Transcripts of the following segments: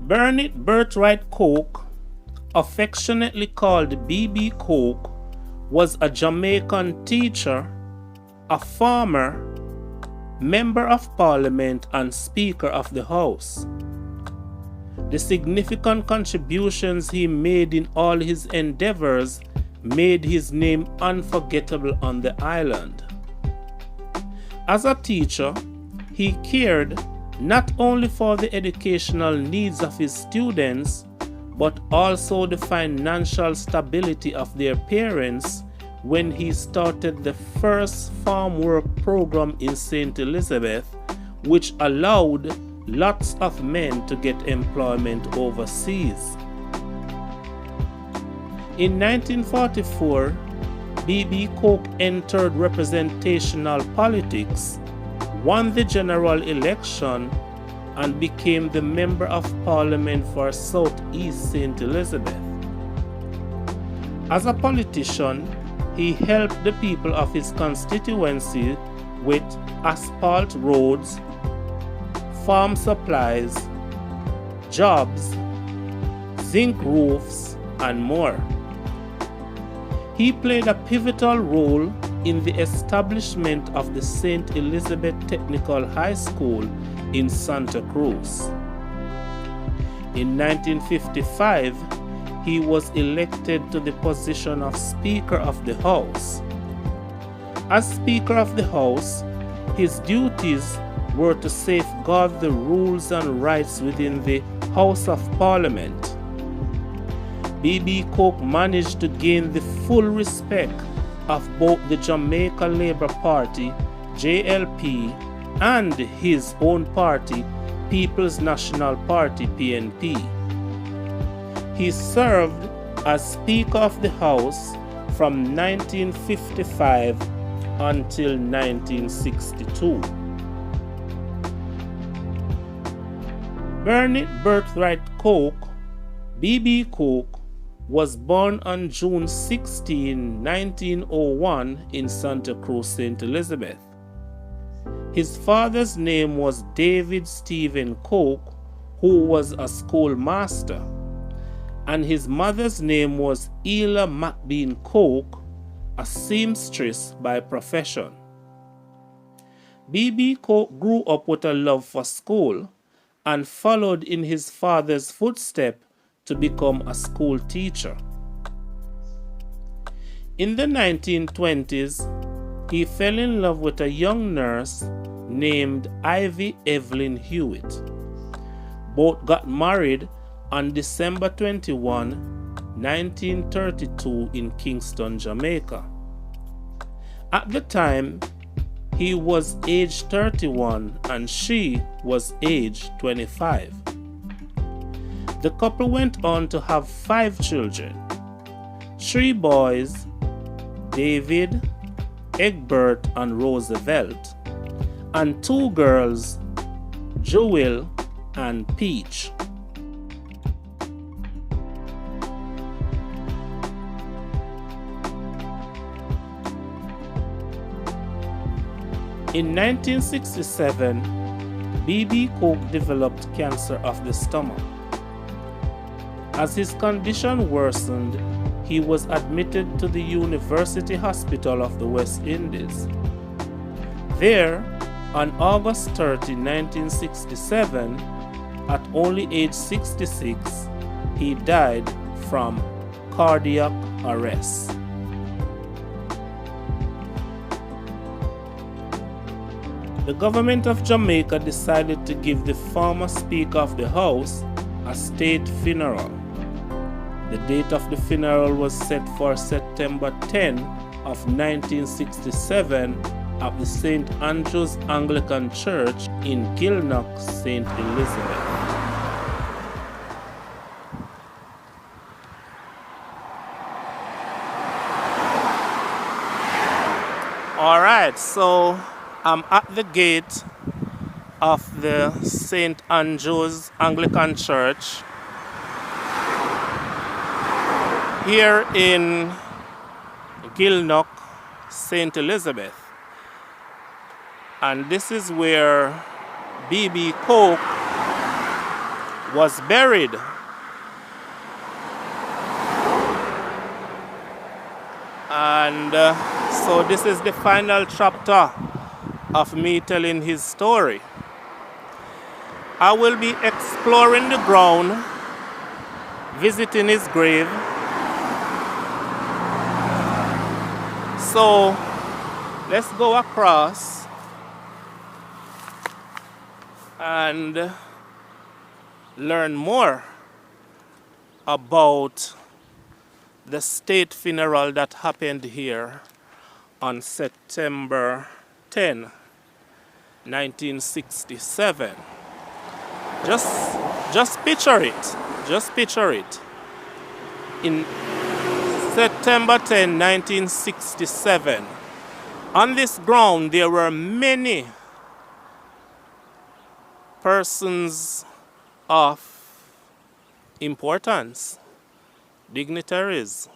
Bernard Birthright Coke, affectionately called B.B. Coke, was a Jamaican teacher, a farmer, member of parliament, and Speaker of the House. The significant contributions he made in all his endeavors made his name unforgettable on the island. As a teacher, he cared not only for the educational needs of his students, but also the financial stability of their parents when he started the first farm work program in St. Elizabeth, which allowed lots of men to get employment overseas. In 1944, B.B. Coke entered representational politics, won the general election, and became the Member of Parliament for South East St. Elizabeth. As a politician, he helped the people of his constituency with asphalt roads, farm supplies, jobs, zinc roofs, and more. He played a pivotal role in the establishment of the St. Elizabeth Technical High School in Santa Cruz. In 1955, he was elected to the position of Speaker of the House. As Speaker of the House, his duties were to safeguard the rules and rights within the House of Parliament. B.B. Coke managed to gain the full respect of both the Jamaica Labour Party, JLP, and his own party, People's National Party, PNP. He served as Speaker of the House from 1955 until 1962. Bernard Birthright Coke, B.B. Coke, was born on June 16, 1901 in Santa Cruz, St. Elizabeth. His father's name was David Stephen Coke, who was a schoolmaster, and his mother's name was Ela McBean Coke, a seamstress by profession. B.B. Coke grew up with a love for school and followed in his father's footsteps to become a school teacher. In the 1920s, he fell in love with a young nurse named Ivy Evelyn Hewitt. Both got married on December 21, 1932 in Kingston, Jamaica. At the time, he was age 31 and she was age 25. The couple went on to have 5 children, 3 boys, David, Egbert, and Roosevelt, and 2 girls, Joel and Peach. In 1967, B.B. Coke developed cancer of the stomach. As his condition worsened, he was admitted to the University Hospital of the West Indies. There, on August 30, 1967, at only age 66, he died from cardiac arrest. The government of Jamaica decided to give the former Speaker of the House a state funeral. The date of the funeral was set for September 10 of 1967 at the St. Andrew's Anglican Church in Gilnock, St. Elizabeth. Alright, so I'm at the gate of the St. Andrew's Anglican Church here in Gilnock, St. Elizabeth. And this is where B.B. Coke was buried. And so this is the final chapter of me telling his story. I will be exploring the ground, visiting his grave. So let's go across and learn more about the state funeral that happened here on September 10, 1967. Just picture it. Just picture it. In September 10, 1967, on this ground there were many persons of importance, dignitaries,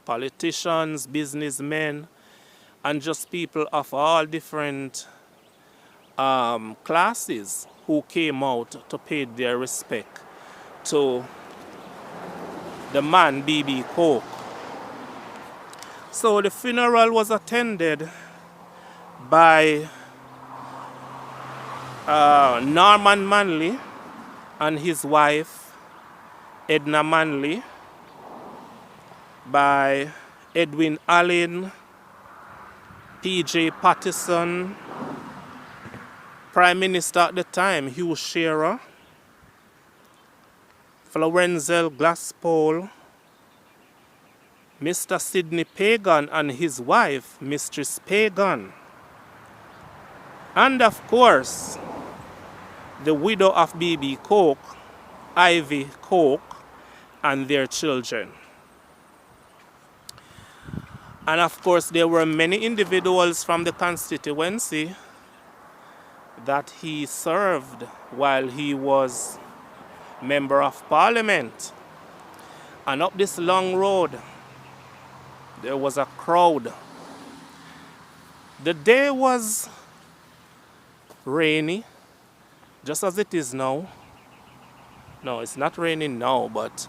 politicians, businessmen, and just people of all different classes who came out to pay their respect to the man B.B. Coke. So the funeral was attended by Norman Manley and his wife Edna Manley, by Edwin Allen, P.J. Patterson, Prime Minister at the time Hugh Shearer, Florenzel Glaspole, Mr. Sidney Pagan and his wife, Mistress Pagan, and of course, the widow of B.B. Coke, Ivy Coke, and their children. And of course, there were many individuals from the constituency that he served while he was Member of Parliament. And up this long road, there was a crowd. The day was rainy, just as it is now. No, it's not raining now, but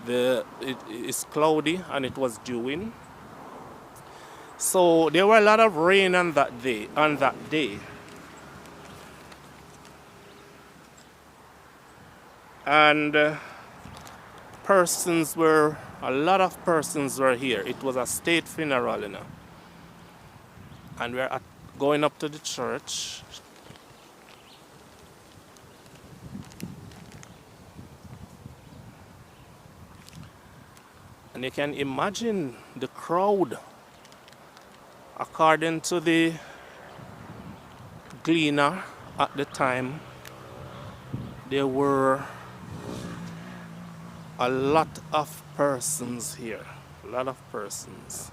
it is cloudy and it was dewing. So there were a lot of rain on that day. And a lot of persons were here. It was a state funeral, you know. And we're going up to the church. And you can imagine the crowd. According to the Gleaner at the time, there were a lot of persons here. A lot of persons.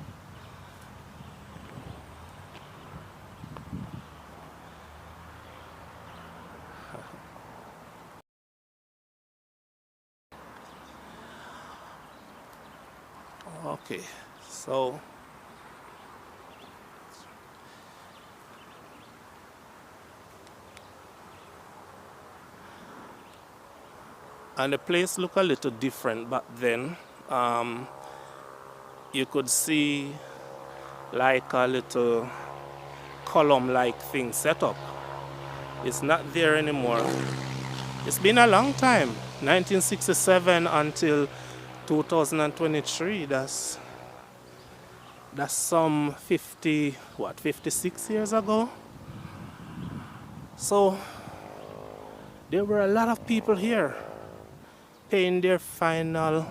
Okay, so and the place looked a little different back then. You could see like a little column-like thing set up. It's not there anymore. It's been a long time, 1967 until 2023. That's some 56 years ago. So there were a lot of people here paying their final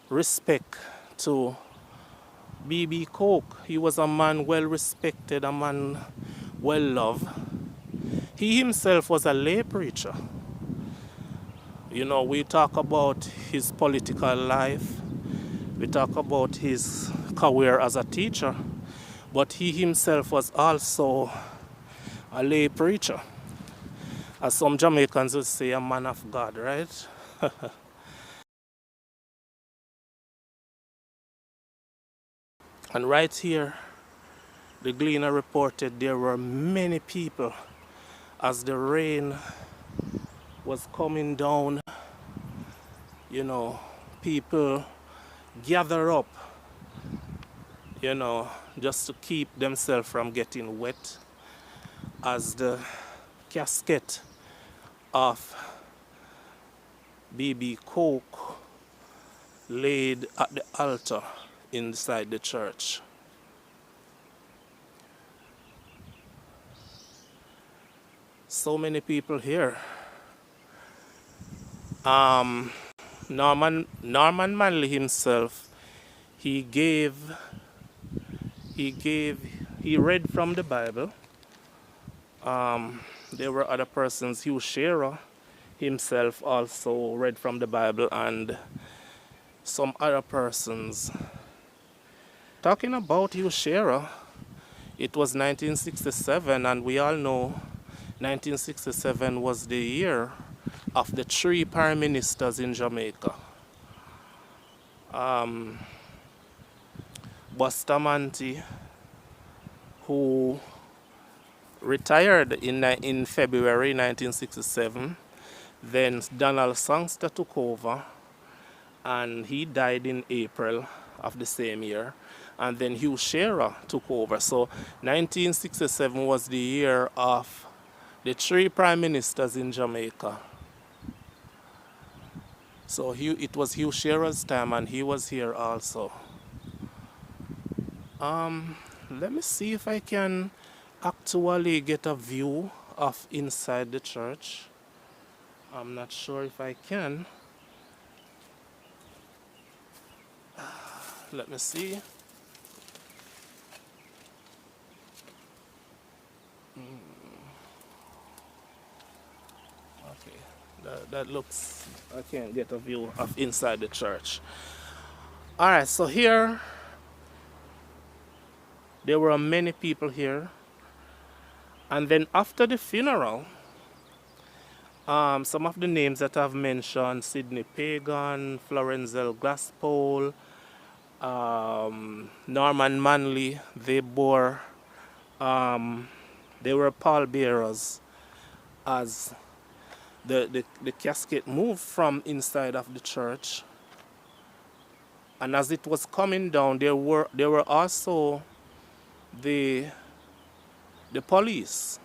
respect to B.B. Coke. He was a man well respected, a man well loved. He himself was a lay preacher. You know, we talk about his political life, we talk about his career as a teacher, but he himself was also a lay preacher. As some Jamaicans would say, a man of God, right? And right here, the Gleaner reported there were many people as the rain was coming down, you know, people gather up, you know, just to keep themselves from getting wet as the casket of B.B Coke laid at the altar inside the church. So many people here. Norman Manley himself, he read from the Bible. There were other persons. Hugh Shearer himself also read from the Bible, and some other persons. Talking about Hugh Shearer, it was 1967, and we all know 1967 was the year of the 3 prime ministers in Jamaica. Bustamante, who retired in February 1967. Then Donald Sangster took over, and he died in April of the same year. And then Hugh Shearer took over. So 1967 was the year of the 3 prime ministers in Jamaica. So it was Hugh Shearer's time, and he was here also. Let me see if I can actually get a view of inside the church. I'm not sure if I can. Let me see. Okay, that looks, I can't get a view of inside the church. All right, so here, there were many people here. And then after the funeral, some of the names that I've mentioned, Sidney Pagan, Florenzel Glaspole, Norman Manley, they were pallbearers as the casket moved from inside of the church. And as it was coming down, there were also the police.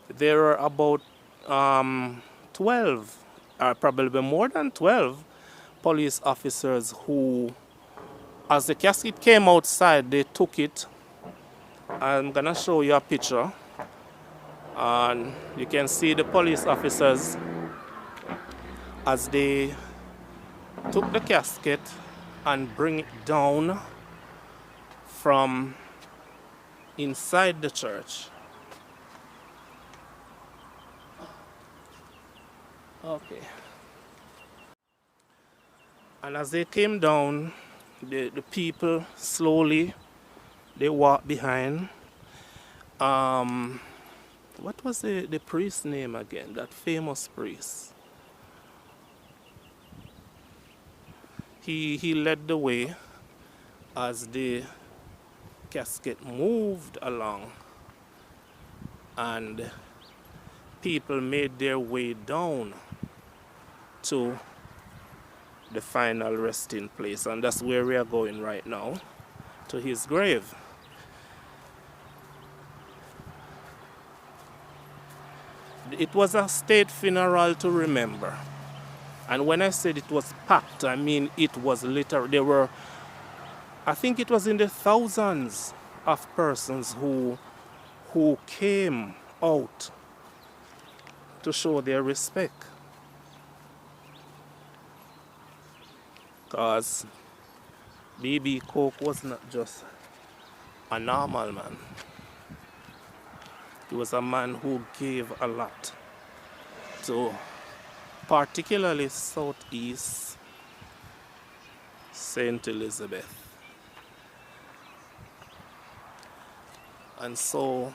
There were about 12, or probably more than 12 police officers who, as the casket came outside, they took it. I'm gonna show you a picture, and you can see the police officers as they took the casket and bring it down from inside the church. Okay. And as they came down, the people slowly, they walked behind. What was the priest's name again? That famous priest. He led the way as the casket moved along, and people made their way down to the final resting place, and that's where we are going right now, to his grave. It was a state funeral to remember, and when I said it was packed, I mean it was literal. There were, I think it was in the thousands of persons who came out to show their respect. Because B.B Coke was not just a normal man. He was a man who gave a lot to particularly Southeast St. Elizabeth. And so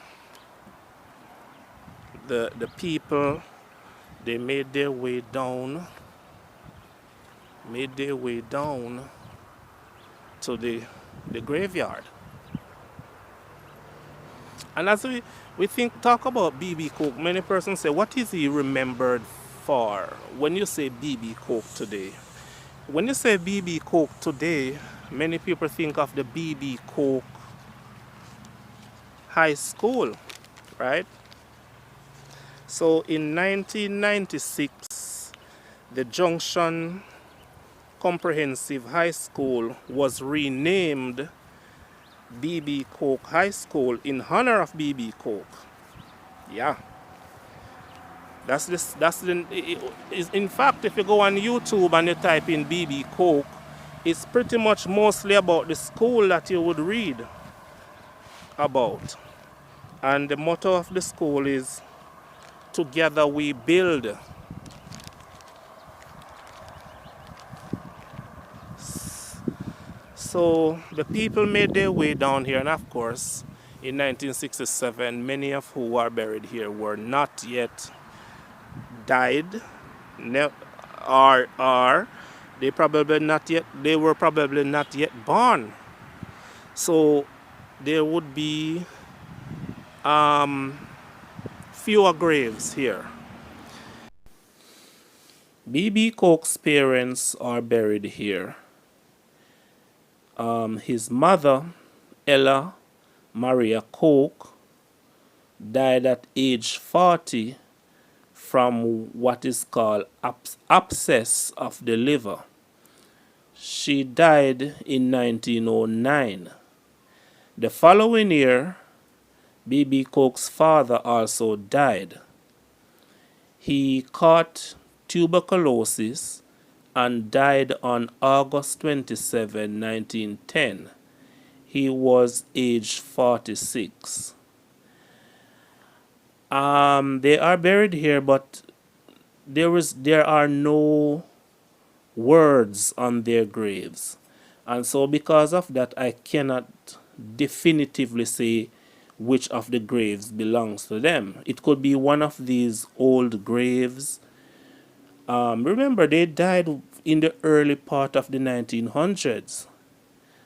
the people, they made their way down to the graveyard. And as we talk about B.B Coke, many persons say, what is he remembered for when you say B.B Coke today? When you say B.B Coke today, many people think of the B.B Coke High School, right? So in 1996, the Junction Comprehensive High School was renamed B.B Coke High School in honor of B.B Coke. Yeah. That's this. That's the. In fact, if you go on YouTube and you type in B.B Coke, it's pretty much mostly about the school that you would read about. And the motto of the school is "Together we build." So the people made their way down here, and of course, in 1967, many of who are buried here were not yet died, or they were probably not yet born. So there would be fewer graves here. B.B Coke's parents are buried here. His mother, Ella Maria Coke, died at age 40 from what is called abscess of the liver. She died in 1909. The following year, B.B Coke's father also died. He caught tuberculosis and died on August 27, 1910. He was aged 46. They are buried here, but there are no words on their graves. And so because of that, I cannot definitively say which of the graves belongs to them. It could be one of these old graves. Remember, they died in the early part of the 1900s.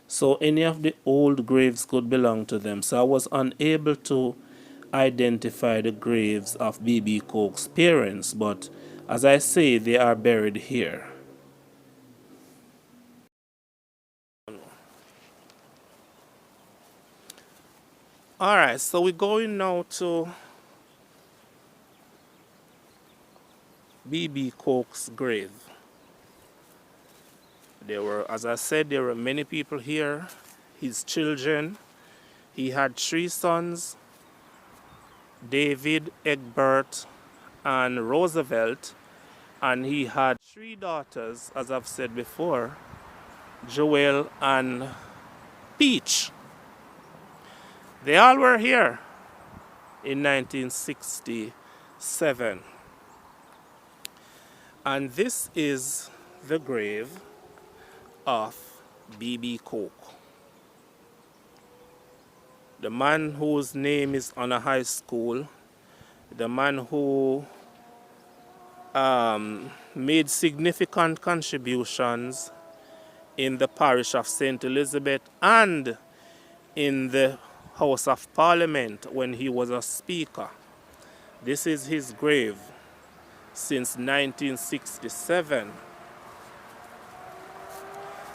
So any of the old graves could belong to them. So I was unable to identify the graves of B.B Coke's parents, but as I say, they are buried here. Alright, so we're going now to B.B Coke's grave. As I said, there were many people here. His children. He had 3 sons, David, Egbert, and Roosevelt. And he had 3 daughters, as I've said before, Joelle and Peach. They all were here in 1967. And this is the grave of B.B Coke, the man whose name is on a high school, the man who made significant contributions in the parish of St. Elizabeth and in the House of Parliament when he was a speaker. This is his grave since 1967.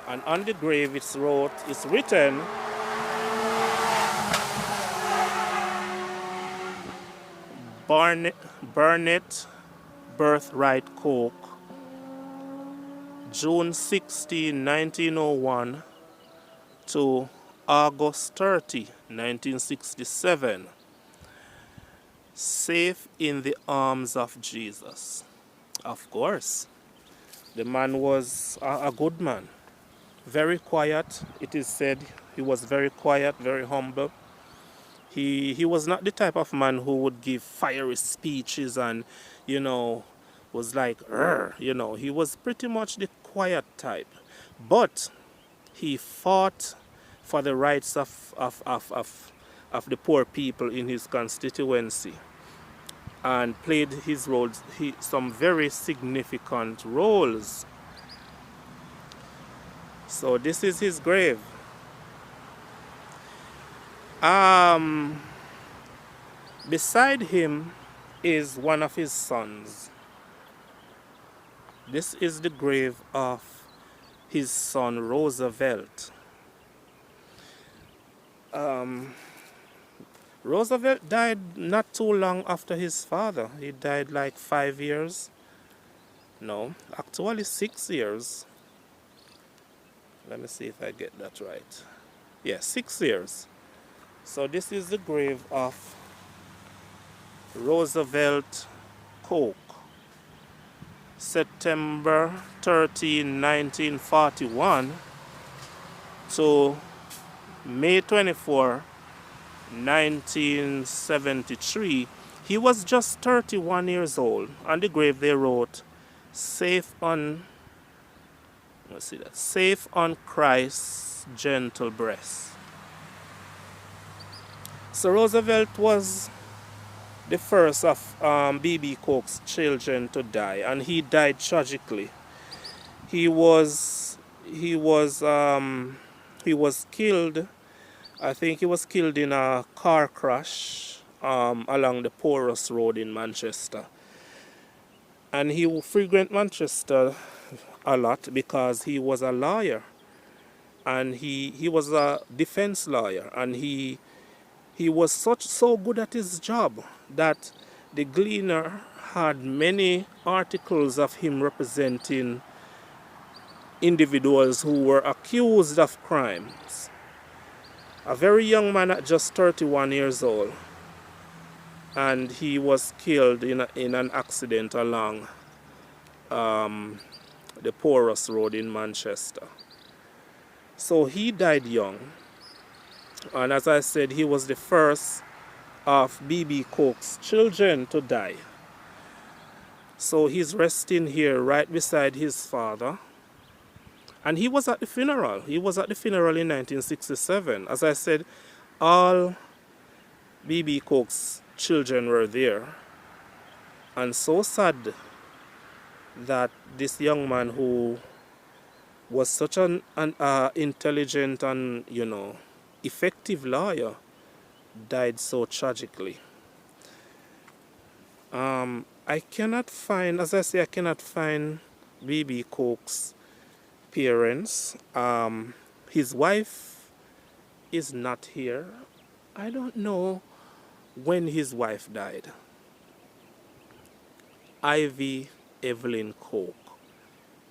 And on the grave it's written, Burnett Birthright Coke, June 16, 1901 to August 30, 1967. Safe in the arms of Jesus. Of course, the man was a good man. Very quiet. It is said he was very quiet, very humble. He was not the type of man who would give fiery speeches and, was like, he was pretty much the quiet type. But he fought for the rights of the poor people in his constituency and played his roles, some very significant roles. So this is his grave. Beside him is one of his sons, This is the grave of his son Roosevelt. Roosevelt died not too long after his father. He died like 5 years. No, actually 6 years. Let me see if I get that right. Yeah, 6 years. So this is the grave of Roosevelt Coke. September 13, 1941 to May 24, 1973. He was just 31 years old. On the grave they wrote, safe on, let's see that, safe on Christ's gentle breast. So Roosevelt was the first of B.B. Coke's children to die, and he died tragically. He was killed. I think he was killed in a car crash along the Porous Road in Manchester. And he frequented Manchester a lot because he was a lawyer, and he was a defense lawyer, and he was so good at his job that the Gleaner had many articles of him representing individuals who were accused of crimes. A very young man at just 31 years old, and he was killed in an accident along the Porous Road in Manchester. So he died young, and as I said, he was the first of B.B. Coke's children to die. So he's resting here right beside his father. And he was at the funeral. He was at the funeral in 1967. As I said, all B.B. Coke's children were there. And so sad that this young man, who was such an intelligent and, effective lawyer, died so tragically. I cannot find, as I say, I cannot find B.B. Coke's parents. His wife is not here. I don't know when his wife died. Ivy Evelyn Coke.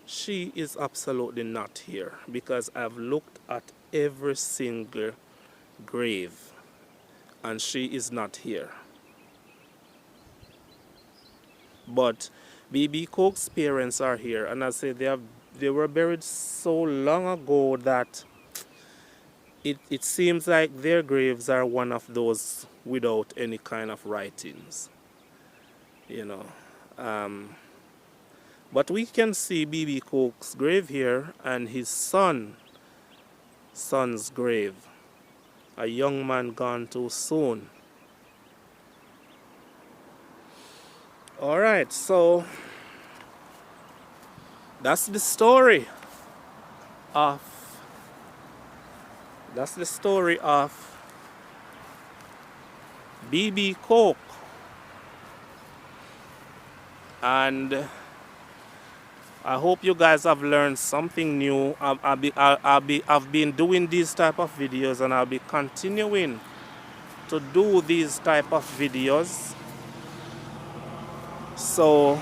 She is absolutely not here, because I've looked at every single grave and she is not here. But B.B. Coke's parents are here, and I say they were buried so long ago that it seems like their graves are one of those without any kind of writings, But we can see B.B. Coke's grave here, and his son's grave. A young man gone too soon. All right, so that's the story of B.B. Coke. And I hope you guys have learned something new. I've been doing these type of videos, and I'll be continuing to do these type of videos. So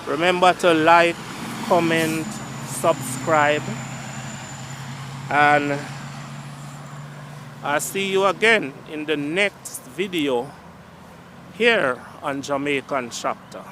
remember to like, comment, subscribe, and I'll see you again in the next video here on Jamaican Chapter.